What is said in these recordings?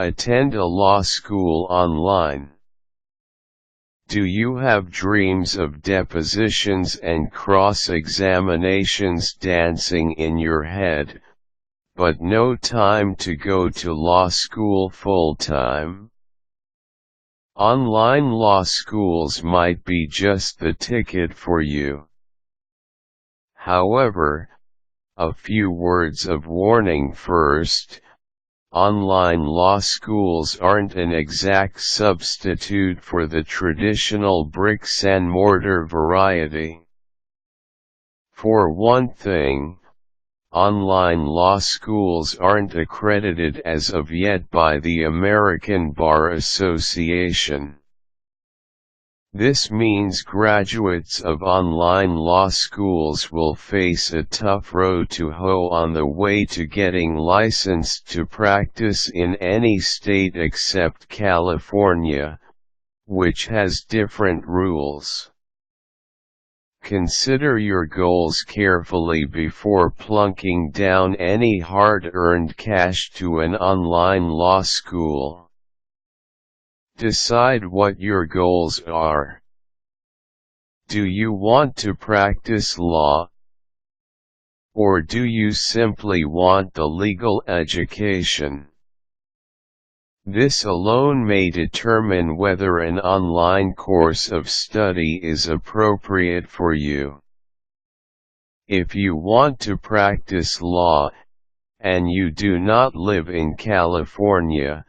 Attend a law school online. Do you have dreams of depositions and cross-examinations dancing in your head, but no time to go to law school full-time? Online law schools might be just the ticket for you. However, a few words of warning first. Online law schools aren't an exact substitute for the traditional bricks-and-mortar variety. For one thing, online law schools aren't accredited as of yet by the American Bar Association. This means graduates of online law schools will face a tough road to hoe on the way to getting licensed to practice in any state except California, which has different rules. Consider your goals carefully before plunking down any hard-earned cash to an online law school. Decide what your goals are. Do you want to practice law? Or do you simply want the legal education? This alone may determine whether an online course of study is appropriate for you. If you want to practice law, and you do not live in California,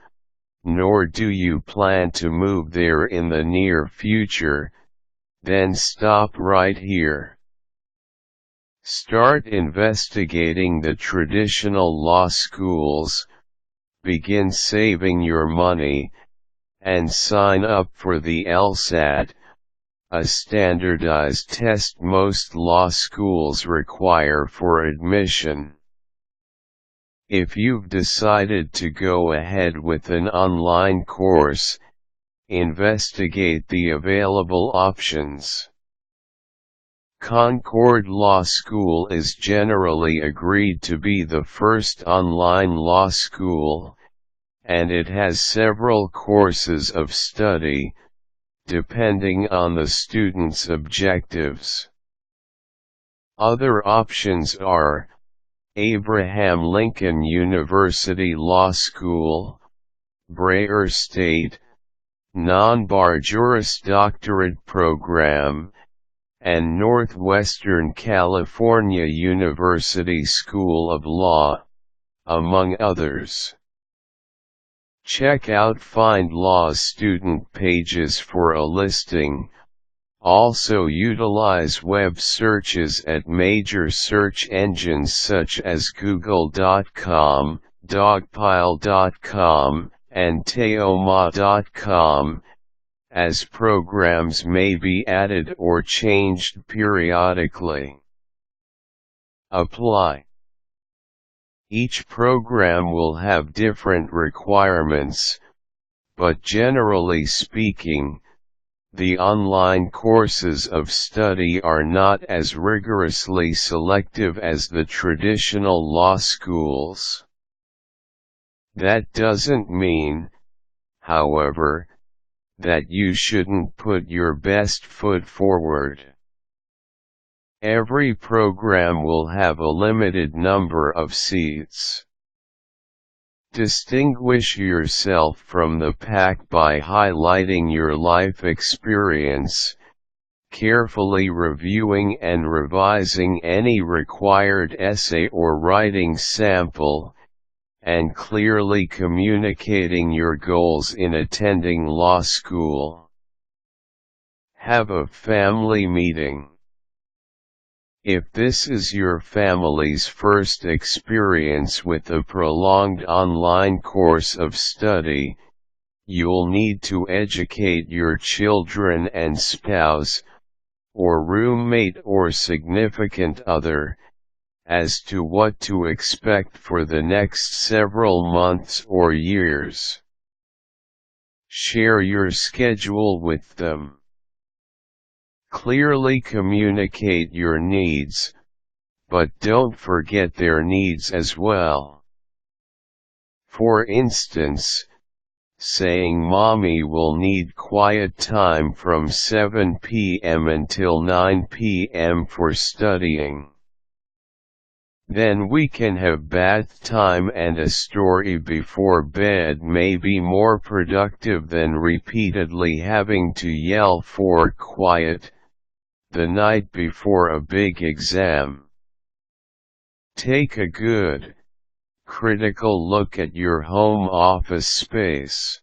nor do you plan to move there in the near future, then stop right here. Start investigating the traditional law schools, begin saving your money, and sign up for the LSAT, a standardized test most law schools require for admission. If you've decided to go ahead with an online course, investigate the available options. Concord Law School is generally agreed to be the first online law school, and it has several courses of study, depending on the student's objectives. Other options are Abraham Lincoln University Law School, Breyer State, Non-Bar Juris Doctorate Program, and Northwestern California University School of Law, among others. Check out Find Law's student pages for a listing. Also utilize web searches at major search engines such as google.com, dogpile.com, and teoma.com, as programs may be added or changed periodically. Apply. Each program will have different requirements, but generally speaking, the online courses of study are not as rigorously selective as the traditional law schools. That doesn't mean, however, that you shouldn't put your best foot forward. Every program will have a limited number of seats. Distinguish yourself from the pack by highlighting your life experience, carefully reviewing and revising any required essay or writing sample, and clearly communicating your goals in attending law school. Have a family meeting. If this is your family's first experience with a prolonged online course of study, you'll need to educate your children and spouse, or roommate or significant other, as to what to expect for the next several months or years. Share your schedule with them. Clearly communicate your needs, but don't forget their needs as well. For instance, saying mommy will need quiet time from 7 p.m. until 9 p.m. for studying. Then we can have bath time, and a story before bed may be more productive than repeatedly having to yell for quiet the night before a big exam. Take a good, critical look at your home office space.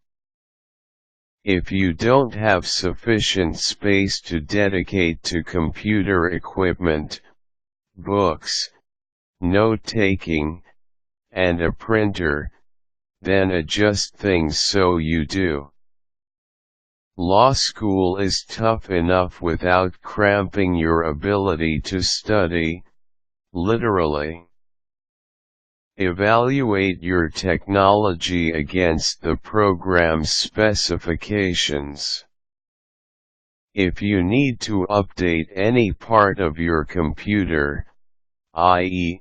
If you don't have sufficient space to dedicate to computer equipment, books, note-taking, and a printer, then adjust things so you do. Law school is tough enough without cramping your ability to study, literally. Evaluate your technology against the program's specifications. If you need to update any part of your computer, i.e.,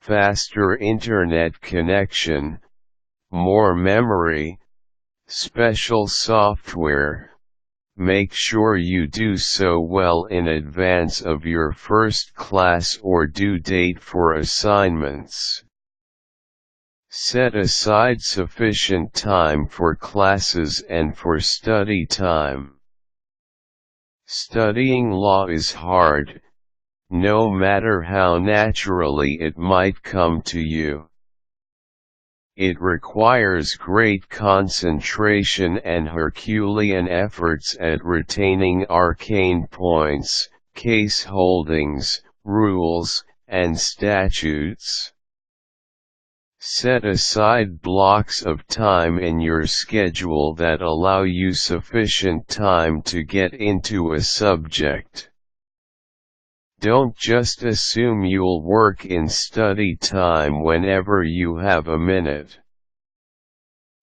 faster internet connection, more memory, special software, make sure you do so well in advance of your first class or due date for assignments. Set aside sufficient time for classes and for study time. Studying law is hard, no matter how naturally it might come to you. It requires great concentration and Herculean efforts at retaining arcane points, case holdings, rules, and statutes. Set aside blocks of time in your schedule that allow you sufficient time to get into a subject. Don't just assume you'll work in study time whenever you have a minute.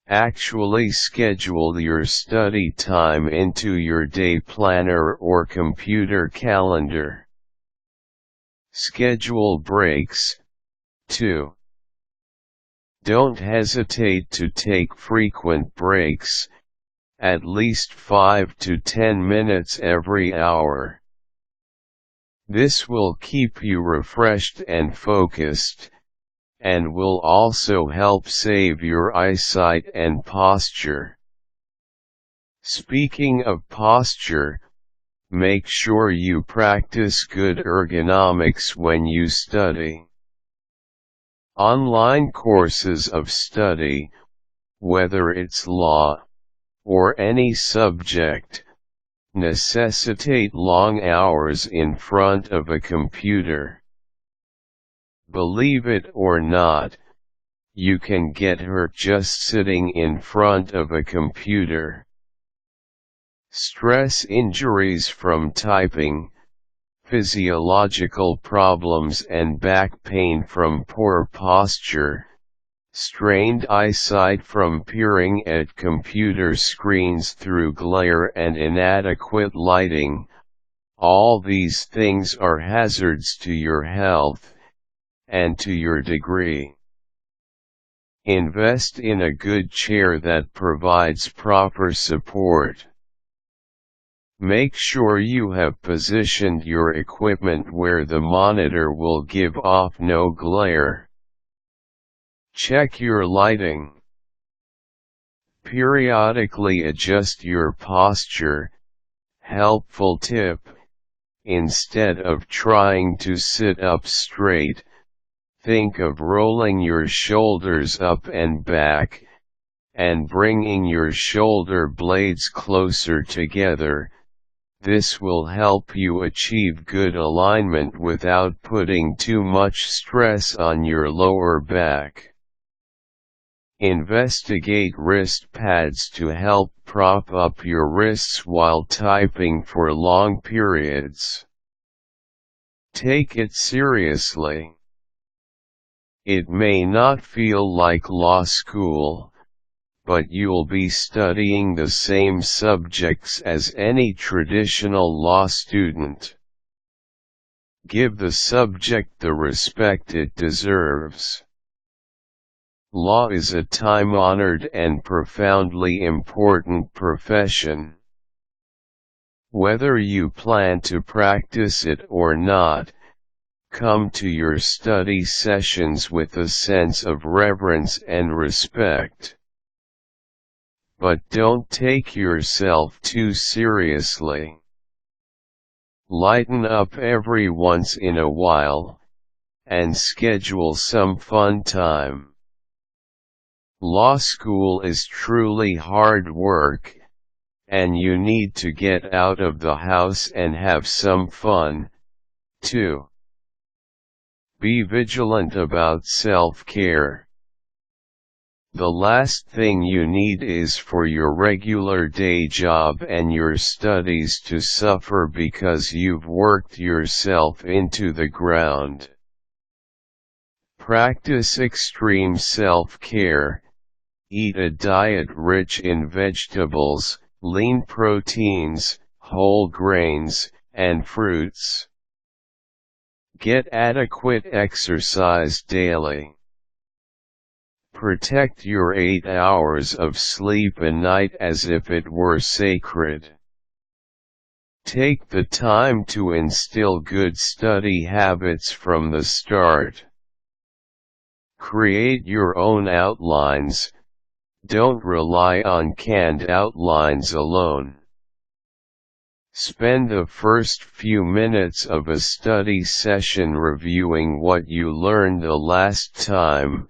Actually schedule your study time into your day planner or computer calendar. Schedule breaks, too. Don't hesitate to take frequent breaks, at least 5 to 10 minutes every hour. This will keep you refreshed and focused, and will also help save your eyesight and posture. Speaking of posture, make sure you practice good ergonomics when you study. Online courses of study, whether it's law, or any subject, necessitate long hours in front of a computer. Believe it or not, you can get hurt just sitting in front of a computer. Stress injuries from typing, physiological problems and back pain from poor posture, strained eyesight from peering at computer screens through glare and inadequate lighting, all these things are hazards to your health, and to your degree. Invest in a good chair that provides proper support. Make sure you have positioned your equipment where the monitor will give off no glare. Check your lighting. Periodically adjust your posture. Helpful tip: instead of trying to sit up straight, think of rolling your shoulders up and back, and bringing your shoulder blades closer together. This will help you achieve good alignment without putting too much stress on your lower back. Investigate wrist pads to help prop up your wrists while typing for long periods. Take it seriously. It may not feel like law school, but you'll be studying the same subjects as any traditional law student. Give the subject the respect it deserves. Law is a time-honored and profoundly important profession. Whether you plan to practice it or not, come to your study sessions with a sense of reverence and respect. But don't take yourself too seriously. Lighten up every once in a while, and schedule some fun time. Law school is truly hard work, and you need to get out of the house and have some fun, too. Be vigilant about self-care. The last thing you need is for your regular day job and your studies to suffer because you've worked yourself into the ground. Practice extreme self-care. Eat a diet rich in vegetables, lean proteins, whole grains, and fruits. Get adequate exercise daily. Protect your 8 hours of sleep a night as if it were sacred. Take the time to instill good study habits from the start. Create your own outlines. Don't rely on canned outlines alone. Spend the first few minutes of a study session reviewing what you learned the last time,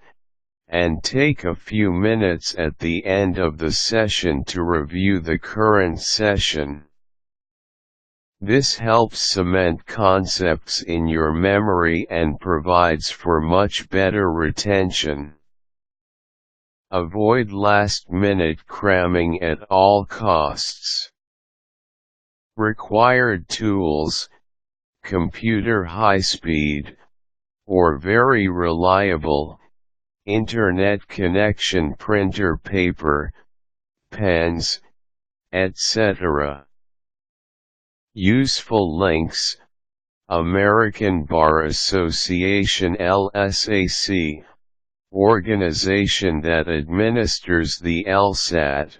and take a few minutes at the end of the session to review the current session. This helps cement concepts in your memory and provides for much better retention. Avoid last-minute cramming at all costs. Required tools, computer high-speed, or very reliable, internet connection, printer paper, pens, etc. Useful links: American Bar Association LSAC, organization that administers the LSAT.